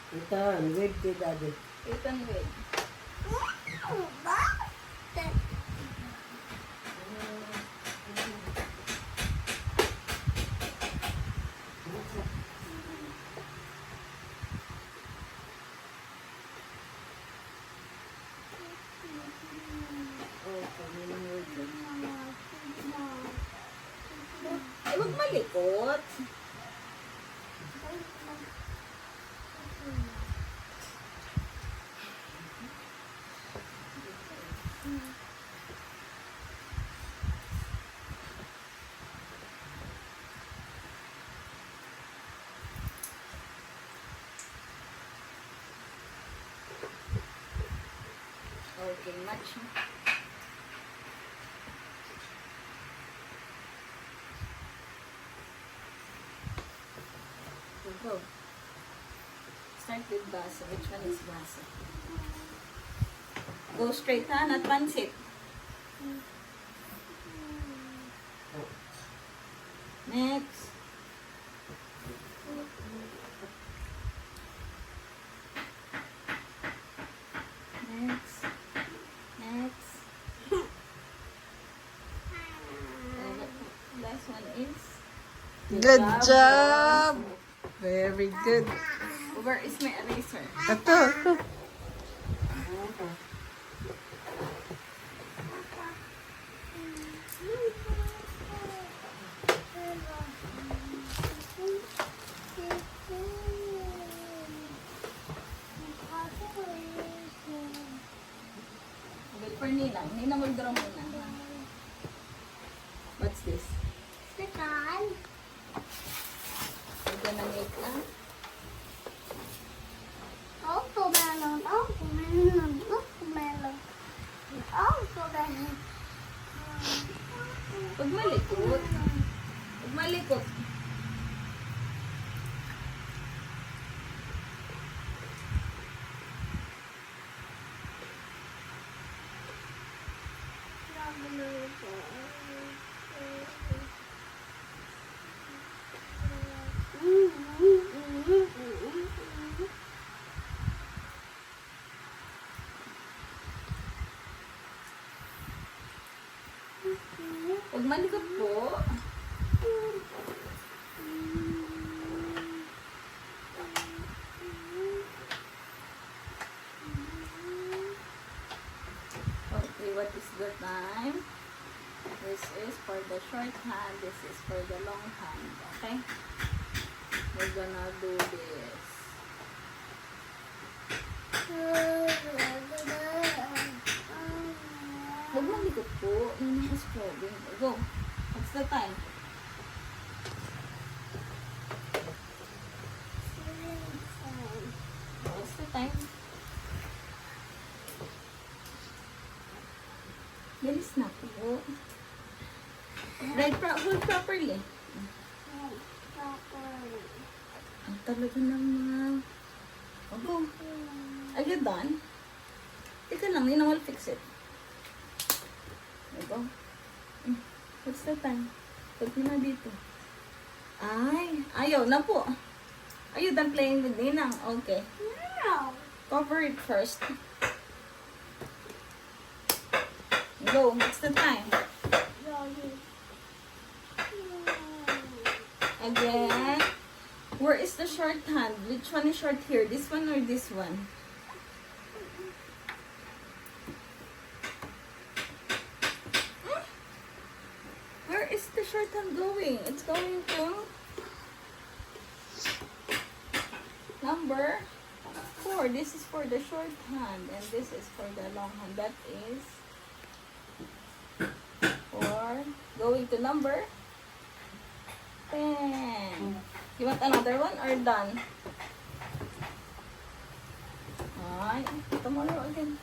Itan, wait kay daddy. Itan with. Ay, huwag malikot. Okay, match. Go. Start with baso. Which one is baso? Go straight, ha? Not pansit. Next. Next. Next. Last one is... Good job! Very good. Where is my eraser? Ito. Wait for Ninang. Ninang will draw muna. What's this? We're gonna make a... Huwag malikot. Huwag malikot. Huwag malikot po. Okay, what is the time? This is for the short hand. This is for the long hand. Okay? We're gonna do this. Huwag malikot po. Yun is problem. Go. What's the time? What's the time? Bilis na po. Right, hold properly. Ang talaga ng mga... Oh, go. Are you done? Teka lang, Nina will fix it. There you go. What's the time? Pag na dito. Ay, ayaw na po. Are you done playing with Ninang? Okay. Cover it first. Go, what's the time? Again. Where is the short hand? Which one is short here? This one or this one? Where is the short hand going? It's going to number 4. This is for the short hand and this is for the long hand. That is 4. Going to number 10. You want another one or done? Alright, tomorrow again.